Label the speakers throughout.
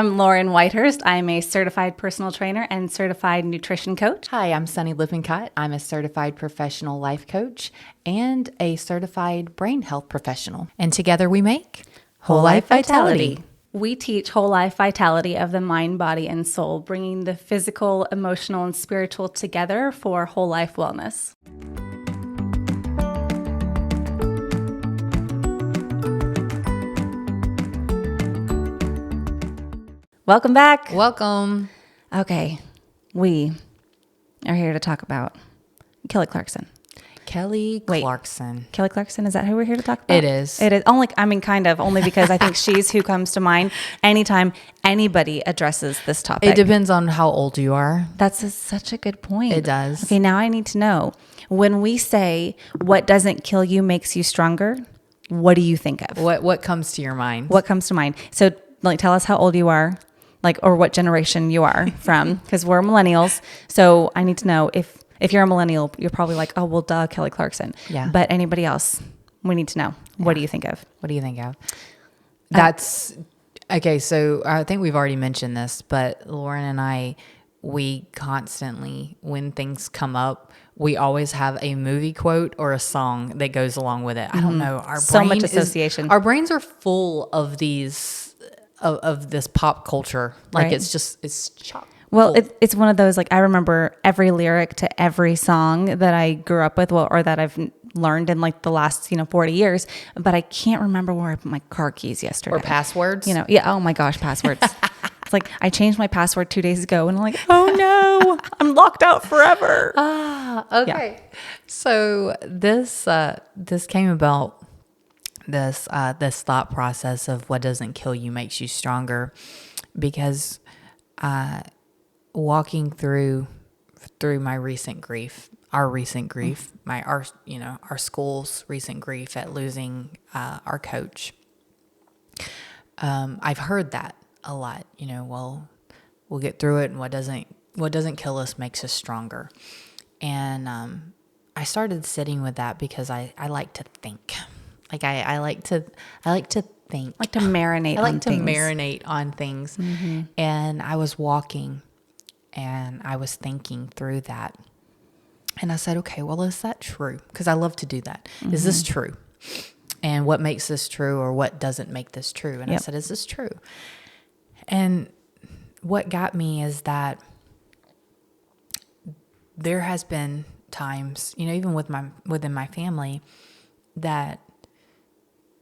Speaker 1: I'm Lauren Whitehurst. I'm a certified personal trainer and certified nutrition coach.
Speaker 2: Hi, I'm Sunny Lippincott. I'm a certified professional life coach and a certified brain health professional. And together we make
Speaker 1: Whole Life Vitality. We teach whole life vitality of the mind, body, and soul, bringing the physical, emotional, and spiritual together for whole life wellness. Welcome back.
Speaker 2: Welcome.
Speaker 1: Okay, we are here to talk about Kelly Clarkson.
Speaker 2: Kelly Clarkson.
Speaker 1: Kelly Clarkson, is that who we're here to talk about?
Speaker 2: It is.
Speaker 1: It is. Only because I think she's who comes to mind anytime anybody addresses this topic.
Speaker 2: It depends on how old you are.
Speaker 1: That's such a good point.
Speaker 2: It does.
Speaker 1: Okay, now I need to know, when we say what doesn't kill you makes you stronger, what do you think of?
Speaker 2: What comes to your mind?
Speaker 1: What comes to mind? So, tell us how old you are, or what generation you are from, because we're millennials. So I need to know if you're a millennial, you're probably like, oh, well, duh, Kelly Clarkson.
Speaker 2: Yeah.
Speaker 1: But anybody else, we need to know. What do you think of?
Speaker 2: What do you think of? That's okay. So I think we've already mentioned this, but Lauren and I, we constantly, when things come up, we always have a movie quote or a song that goes along with it. I don't know.
Speaker 1: So much association.
Speaker 2: Our brains are full of these, of this pop culture. Like
Speaker 1: Right.
Speaker 2: it's chock.
Speaker 1: Well, it's one of those, I remember every lyric to every song that I grew up with, or that I've learned in the last, 40 years, but I can't remember where I put my car keys yesterday.
Speaker 2: Or passwords.
Speaker 1: Yeah. Oh my gosh, passwords. It's I changed my password 2 days ago and I'm like, oh no, I'm locked out forever.
Speaker 2: Okay. Yeah. So this came about, this thought process of what doesn't kill you makes you stronger, because walking through my recent grief, our school's recent grief at losing our coach. I've heard that a lot. Well, we'll get through it, and what doesn't kill us makes us stronger. And I started sitting with that because I like to think. I like to think.
Speaker 1: Like to marinate.
Speaker 2: I like to marinate on things. Mm-hmm. And I was walking and I was thinking through that. And I said, okay, well, is that true? Because I love to do that. Mm-hmm. Is this true? And what makes this true, or what doesn't make this true? And I said, is this true? And what got me is that there has been times, even within my family, that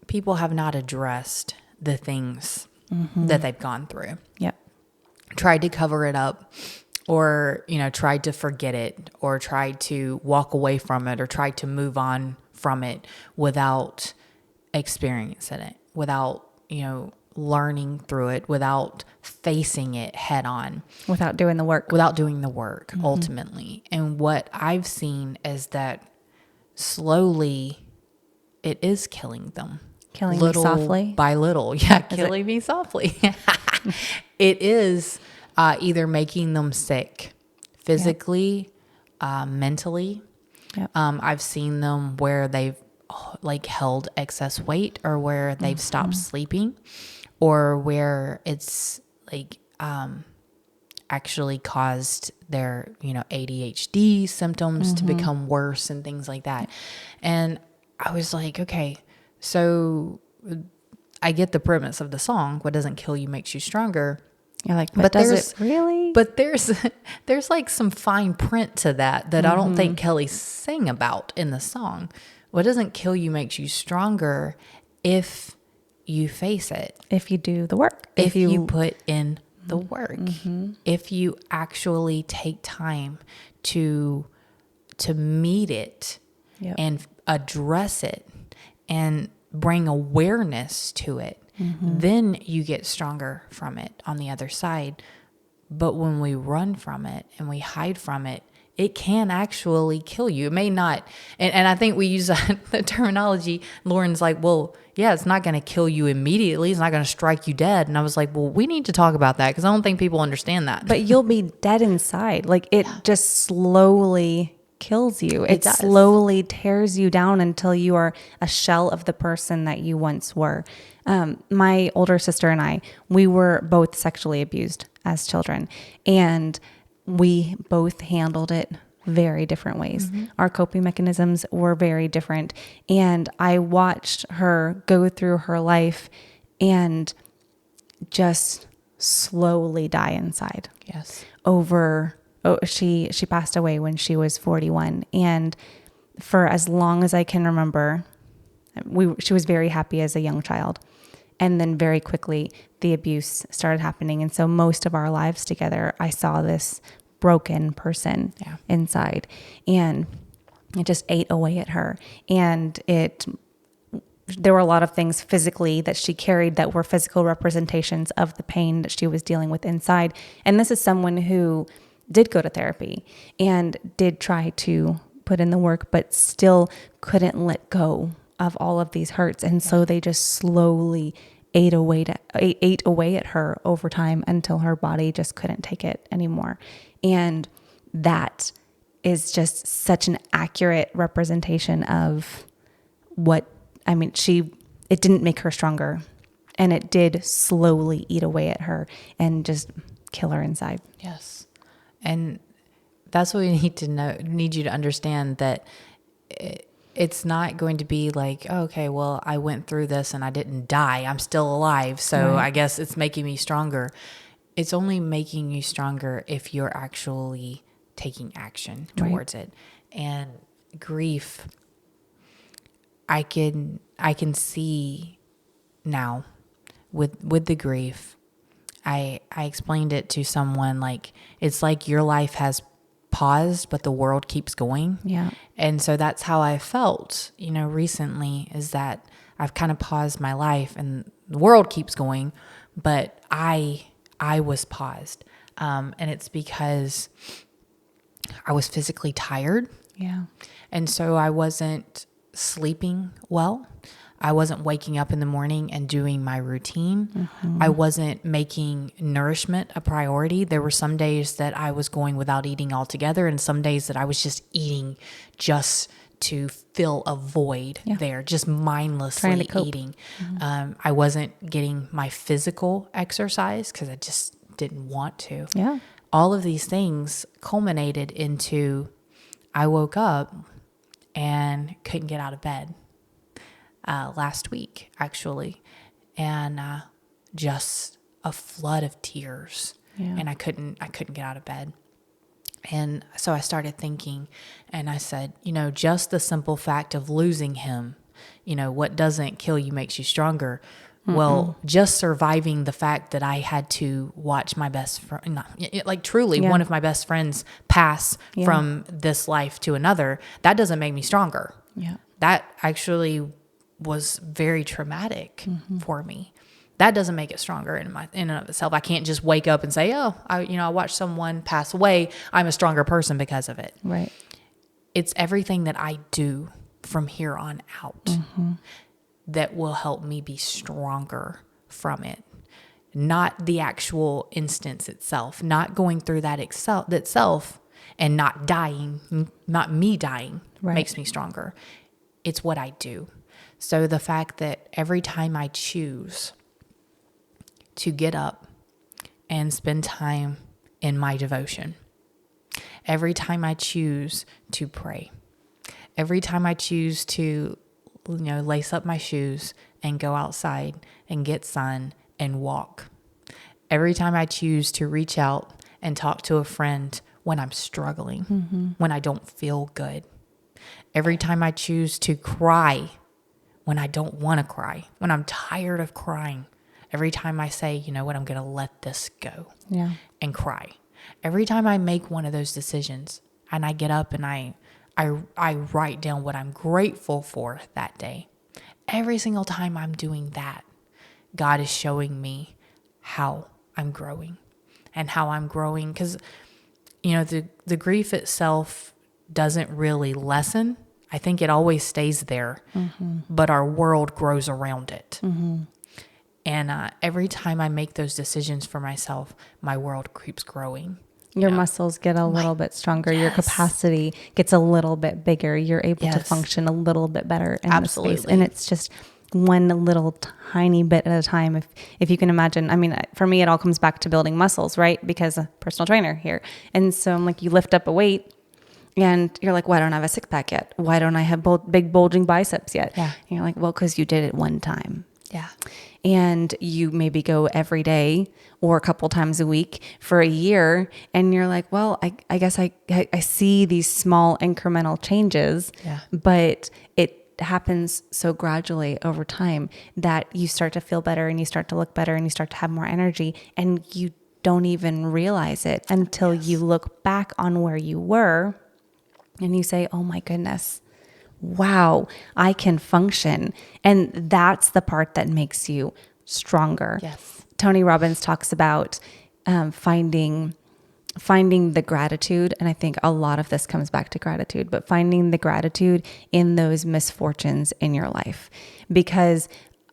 Speaker 2: people have not addressed the things that they've gone through.
Speaker 1: Yep.
Speaker 2: Tried to cover it up, or, tried to forget it, or tried to walk away from it, or tried to move on from it without experiencing it, without, learning through it, without facing it head on.
Speaker 1: Without doing the work.
Speaker 2: Ultimately. And what I've seen is that slowly it is killing them.
Speaker 1: Killing me softly?
Speaker 2: By little. Yeah, killing me softly. It is either making them sick physically, mentally.
Speaker 1: Yep.
Speaker 2: I've seen them where they've held excess weight, or where they've stopped sleeping, or where it's actually caused their, ADHD symptoms to become worse and things like that. And I was like, okay, so I get the premise of the song. What doesn't kill you makes you stronger.
Speaker 1: You're like, but does it really?
Speaker 2: But there's some fine print to that I don't think Kelly sang about in the song. What doesn't kill you makes you stronger if you face it.
Speaker 1: If you do the work.
Speaker 2: If you put in the work. Mm-hmm. If you actually take time to meet it and address it and bring awareness to it, then you get stronger from it on the other side. But when we run from it and we hide from it, it can actually kill you. It may not. And I think we use the terminology. Lauren's like, well, yeah, it's not going to kill you immediately. It's not going to strike you dead. And I was like, well, we need to talk about that, because I don't think people understand that.
Speaker 1: But you'll be dead inside. It just slowly kills you. It slowly tears you down until you are a shell of the person that you once were. My older sister and we were both sexually abused as children, and we both handled it very different ways. Our coping mechanisms were very different. And I watched her go through her life and just slowly die inside.
Speaker 2: Yes.
Speaker 1: She passed away when she was 41. And for as long as I can remember, she was very happy as a young child. And then very quickly the abuse started happening. And so most of our lives together, I saw this broken person inside, and it just ate away at her. And there were a lot of things physically that she carried that were physical representations of the pain that she was dealing with inside. And this is someone who did go to therapy and did try to put in the work, but still couldn't let go of all of these hurts. And so they just slowly ate away at her over time until her body just couldn't take it anymore. And that is just such an accurate representation of it didn't make her stronger, and it did slowly eat away at her and just kill her inside.
Speaker 2: Yes. And that's what we need you to understand, that it's not going to be like, oh, okay, well, I went through this and I didn't die. I'm still alive. So I guess it's making me stronger. It's only making you stronger if you're actually taking action towards it. And grief, I can see now with the grief. I explained it to someone like, it's like your life has paused, but the world keeps going.
Speaker 1: Yeah.
Speaker 2: And so that's how I felt, recently, is that I've kind of paused my life and the world keeps going, but I was paused. And it's because I was physically tired.
Speaker 1: Yeah.
Speaker 2: And so I wasn't sleeping well. I wasn't waking up in the morning and doing my routine. I wasn't making nourishment a priority. There were some days that I was going without eating altogether, and some days that I was just eating just to fill a void there, just mindlessly eating. I wasn't getting my physical exercise because I just didn't want to.
Speaker 1: Yeah.
Speaker 2: All of these things culminated into I woke up and couldn't get out of bed. Last week, actually, and just a flood of tears, and I couldn't get out of bed. And so I started thinking, and I said, just the simple fact of losing him, what doesn't kill you makes you stronger. Well, just surviving the fact that I had to watch my best friend, one of my best friends pass from this life to another, that doesn't make me stronger.
Speaker 1: Yeah.
Speaker 2: That actually was very traumatic for me. That doesn't make it stronger in and of itself. I can't just wake up and say, oh, I watched someone pass away. I'm a stronger person because of it.
Speaker 1: Right.
Speaker 2: It's everything that I do from here on out that will help me be stronger from it. Not the actual instance itself, not going through that itself and not dying, not me dying makes me stronger. It's what I do. So the fact that every time I choose to get up and spend time in my devotion, every time I choose to pray, every time I choose to, lace up my shoes and go outside and get sun and walk, every time I choose to reach out and talk to a friend when I'm struggling, when I don't feel good, every time I choose to cry when I don't want to cry, when I'm tired of crying, every time I say, I'm going to let this go and cry. Every time I make one of those decisions and I get up and I write down what I'm grateful for that day, every single time I'm doing that, God is showing me how I'm growing and how I'm growing. Because, the grief itself doesn't really lessen. I think it always stays there, but our world grows around it. And every time I make those decisions for myself, my world keeps growing.
Speaker 1: Your muscles get a little bit stronger. Your capacity gets a little bit bigger. You're able to function a little bit better in the space. And it's just, one little tiny bit at a time. If you can imagine, I mean, for me, it all comes back to building muscles, right? Because a personal trainer here. And so I'm like, you lift up a weight and you're like, why don't I have a six pack yet? Why don't I have big bulging biceps yet?
Speaker 2: Yeah.
Speaker 1: And you're like, well, because you did it one time.
Speaker 2: Yeah.
Speaker 1: And you maybe go every day or a couple times a week for a year. And you're like, well, I guess I see these small incremental changes, but it happens so gradually over time that you start to feel better and you start to look better and you start to have more energy, and you don't even realize it until you look back on where you were and you say, oh my goodness, wow, I can function. And that's the part that makes you stronger.
Speaker 2: Yes.
Speaker 1: Tony Robbins talks about finding the gratitude. And I think a lot of this comes back to gratitude, but finding the gratitude in those misfortunes in your life, because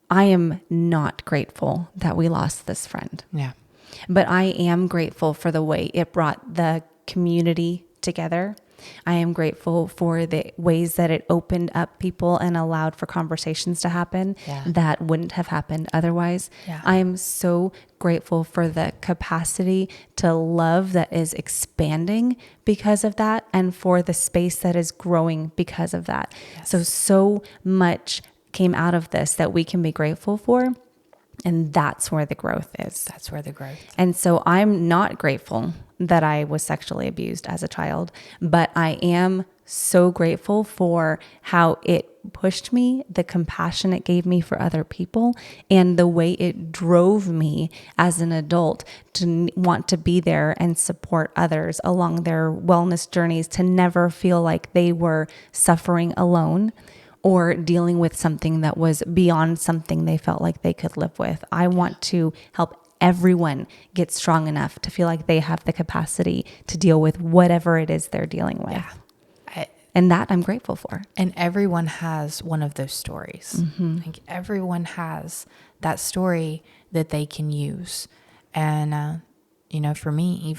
Speaker 1: I am not grateful that we lost this friend.
Speaker 2: Yeah.
Speaker 1: But I am grateful for the way it brought the community together. I am grateful for the ways that it opened up people and allowed for conversations to happen that wouldn't have happened otherwise.
Speaker 2: Yeah.
Speaker 1: I am so grateful for the capacity to love that is expanding because of that, and for the space that is growing because of that. Yes. So much came out of this that we can be grateful for. And that's where the growth is.
Speaker 2: That's where the growth.
Speaker 1: And so I'm not grateful that I was sexually abused as a child, but I am so grateful for how it pushed me, the compassion it gave me for other people, and the way it drove me as an adult to want to be there and support others along their wellness journeys, to never feel like they were suffering alone or dealing with something that was beyond something they felt like they could live with. I want to help everyone get strong enough to feel like they have the capacity to deal with whatever it is they're dealing with.
Speaker 2: Yeah.
Speaker 1: And that I'm grateful for.
Speaker 2: And everyone has one of those stories.
Speaker 1: Mm-hmm.
Speaker 2: Like everyone has that story that they can use. And, for me,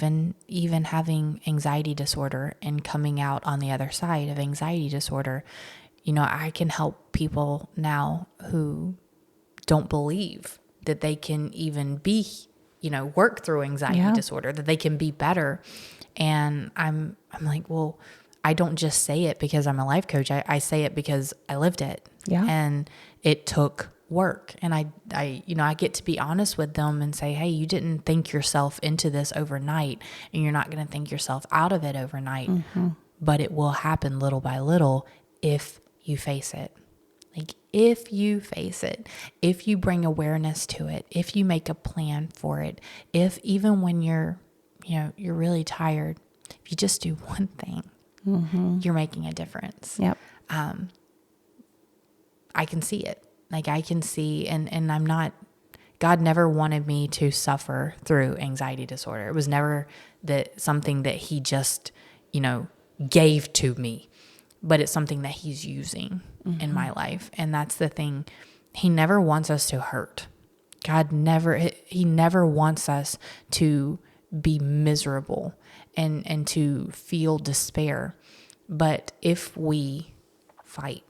Speaker 2: even having anxiety disorder and coming out on the other side of anxiety disorder, I can help people now who don't believe that they can even be, work through anxiety disorder, that they can be better. And I'm like, well, I don't just say it because I'm a life coach. I say it because I lived it.
Speaker 1: Yeah.
Speaker 2: And it took work. And I get to be honest with them and say, hey, you didn't think yourself into this overnight, and you're not going to think yourself out of it overnight, but it will happen little by little if you face it. Like if you face it, if you bring awareness to it, if you make a plan for it, if even when you're really tired, if you just do one thing, you're making a difference.
Speaker 1: Yep.
Speaker 2: I can see it. Like I can see, and I'm not, God never wanted me to suffer through anxiety disorder. It was never something that he just, gave to me. But it's something that he's using in my life. And that's the thing. He never wants us to hurt. He never wants us to be miserable and to feel despair. But if we fight,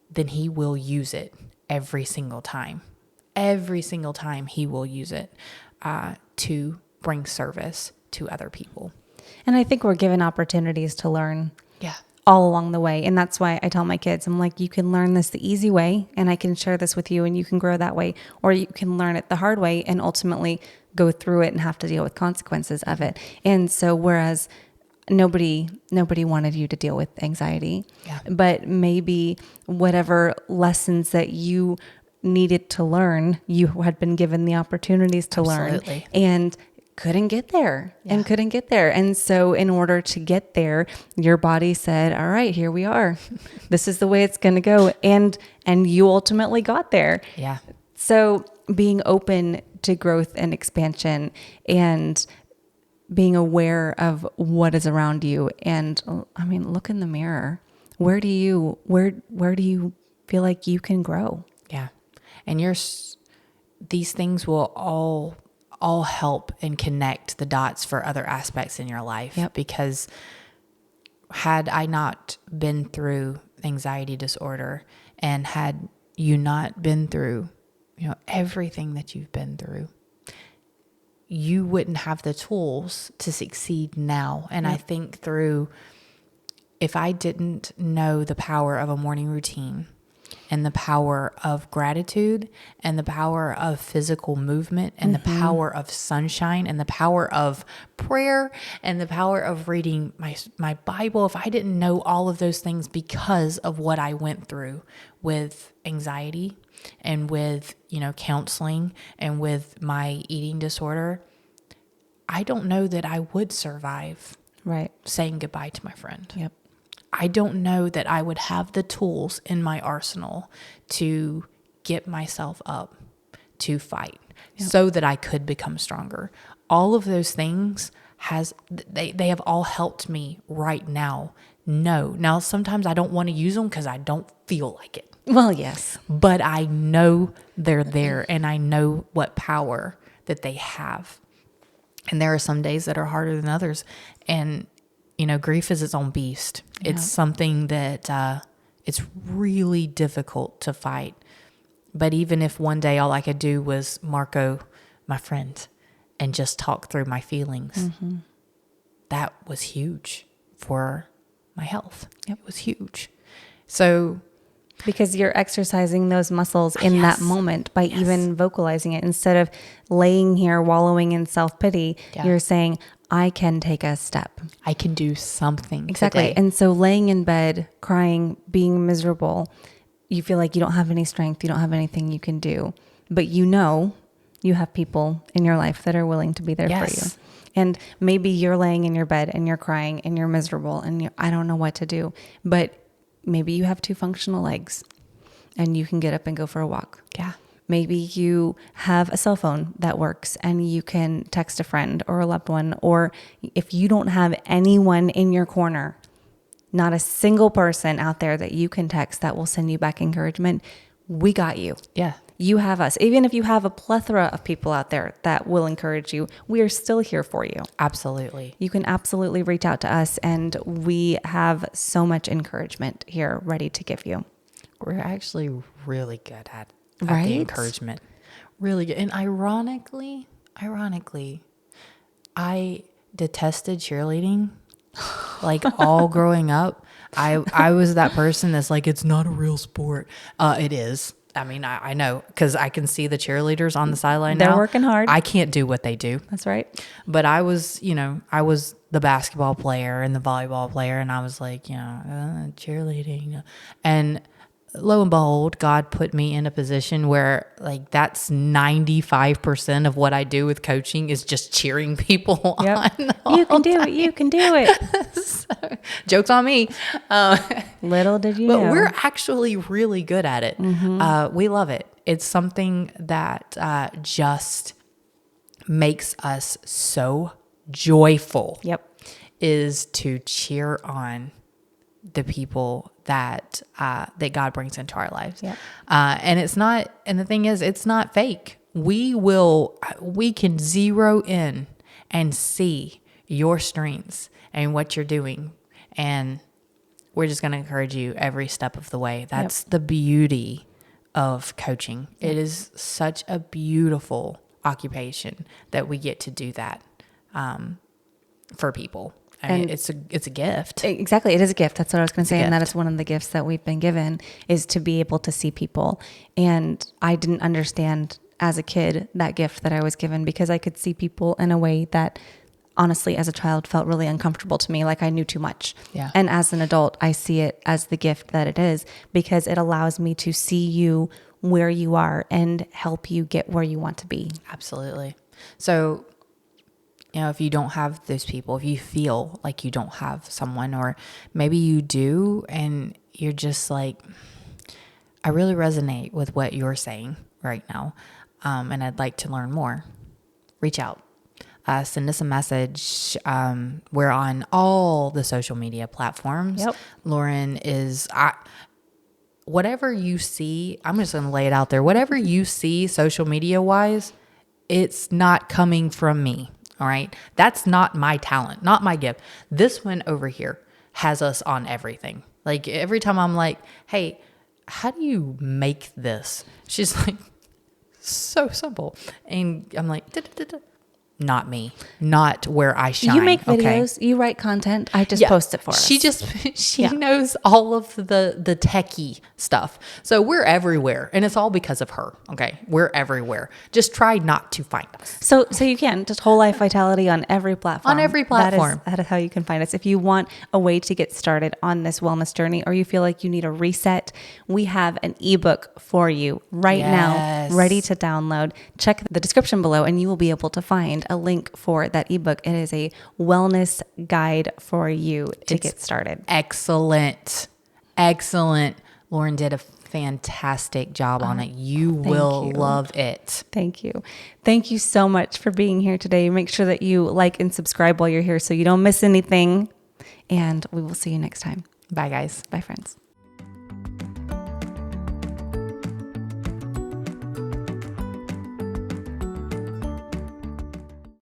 Speaker 2: then he will use it every single time. Every single time he will use it to bring service to other people.
Speaker 1: And I think we're given opportunities to learn.
Speaker 2: Yeah.
Speaker 1: All along the way. And that's why I tell my kids, I'm like, you can learn this the easy way and I can share this with you and you can grow that way, or you can learn it the hard way and ultimately go through it and have to deal with consequences of it. And so whereas nobody wanted you to deal with anxiety, but maybe whatever lessons that you needed to learn, you had been given the opportunities to learn and couldn't get there. And so in order to get there, your body said, all right, here we are. This is the way it's going to go. And you ultimately got there.
Speaker 2: Yeah.
Speaker 1: So being open to growth and expansion and being aware of what is around you. And look in the mirror. Where do you feel like you can grow?
Speaker 2: Yeah. And these things will all help and connect the dots for other aspects in your life.
Speaker 1: Yep.
Speaker 2: Because had I not been through anxiety disorder and had, you not been through, everything that you've been through, you wouldn't have the tools to succeed now. And I think through, if I didn't know the power of a morning routine and the power of gratitude and the power of physical movement and the power of sunshine and the power of prayer and the power of reading my Bible, if I didn't know all of those things because of what I went through with anxiety and with, counseling and with my eating disorder, I don't know that I would survive saying goodbye to my friend.
Speaker 1: Yep.
Speaker 2: I don't know that I would have the tools in my arsenal to get myself up to fight so that I could become stronger. All of those things they have all helped me right now. No. Now, sometimes I don't want to use them because I don't feel like it.
Speaker 1: Well, yes.
Speaker 2: But I know they're there and I know what power that they have. And there are some days that are harder than others. And grief is its own beast. Yeah. It's something that it's really difficult to fight. But even if one day all I could do was Marco, my friend, and just talk through my feelings, that was huge for my health. Yep. It was huge. So,
Speaker 1: because you're exercising those muscles in that moment by even vocalizing it. Instead of laying here wallowing in self-pity, you're saying, I can take a step.
Speaker 2: I can do something.
Speaker 1: Exactly.
Speaker 2: Today.
Speaker 1: And so laying in bed, crying, being miserable, you feel like you don't have any strength. You don't have anything you can do. But you have people in your life that are willing to be there for you. And maybe you're laying in your bed and you're crying and you're miserable and I don't know what to do. But maybe you have 2 functional legs and you can get up and go for a walk.
Speaker 2: Yeah.
Speaker 1: Maybe you have a cell phone that works and you can text a friend or a loved one. Or if you don't have anyone in your corner, not a single person out there that you can text that will send you back encouragement, we got you.
Speaker 2: Yeah.
Speaker 1: You have us. Even if you have a plethora of people out there that will encourage you, we are still here for you.
Speaker 2: Absolutely.
Speaker 1: You can absolutely reach out to us and we have so much encouragement here ready to give you.
Speaker 2: We're actually really good at the encouragement. Really good. And ironically, I detested cheerleading. Like all growing up, I was that person that's like, it's not a real sport. It is. I mean, I know because I can see the cheerleaders on the sideline now.
Speaker 1: They're working hard.
Speaker 2: I can't do what they do.
Speaker 1: That's right.
Speaker 2: But I was the basketball player and the volleyball player, and I was like, cheerleading. And lo and behold, God put me in a position where like that's 95% of what I do with coaching is just cheering people on.
Speaker 1: You can do it. You can do it.
Speaker 2: So, joke's on me.
Speaker 1: Little did you know.
Speaker 2: But we're actually really good at it. We love it. It's something that just makes us so joyful. Is to cheer on the people that God brings into our lives. And it's not, and the thing is, it's not fake. We can zero in and see your strengths and what you're doing. And we're just going to encourage you every step of the way. That's the beauty of coaching. It is such a beautiful occupation that we get to do that for people. I mean, it's a gift.
Speaker 1: Exactly. It is a gift. That's what I was going to say. And that is one of the gifts that we've been given, is to be able to see people. And I didn't understand as a kid that gift that I was given, because I could see people in a way that honestly, as a child, felt really uncomfortable to me. Like I knew too much. And as an adult, I see it as the gift that it is, because it allows me to see you where you are and help you get where you want to be.
Speaker 2: Absolutely. So, if you don't have those people, if you feel like you don't have someone, or maybe you do, and you're just like, I really resonate with what you're saying right now, and I'd like to learn more, reach out. Send us a message. We're on all the social media platforms. Lauren is, whatever you see, I'm just going to lay it out there. Whatever you see social media wise, it's not coming from me. All right. That's not my talent, not my gift. This one over here has us on everything. Like every time I'm like, hey, how do you make this? She's like, so simple. And I'm like, not me, not where I shine.
Speaker 1: You make videos, you write content. I just post it for us.
Speaker 2: She knows all of the techie stuff. So we're everywhere, and it's all because of her. Okay. We're everywhere. Just try not to find us.
Speaker 1: So you can just whole life vitality on every platform.
Speaker 2: On every platform.
Speaker 1: That is how you can find us. If you want a way to get started on this wellness journey, or you feel like you need a reset, we have an ebook for you right now, ready to download. Check the description below and you will be able to find a link for that ebook. It is a wellness guide for you to get started.
Speaker 2: Excellent. Lauren did a fantastic job on it. You will love it.
Speaker 1: Thank you. Thank you so much for being here today. Make sure that you like and subscribe while you're here so you don't miss anything. And we will see you next time.
Speaker 2: Bye, guys.
Speaker 1: Bye, friends.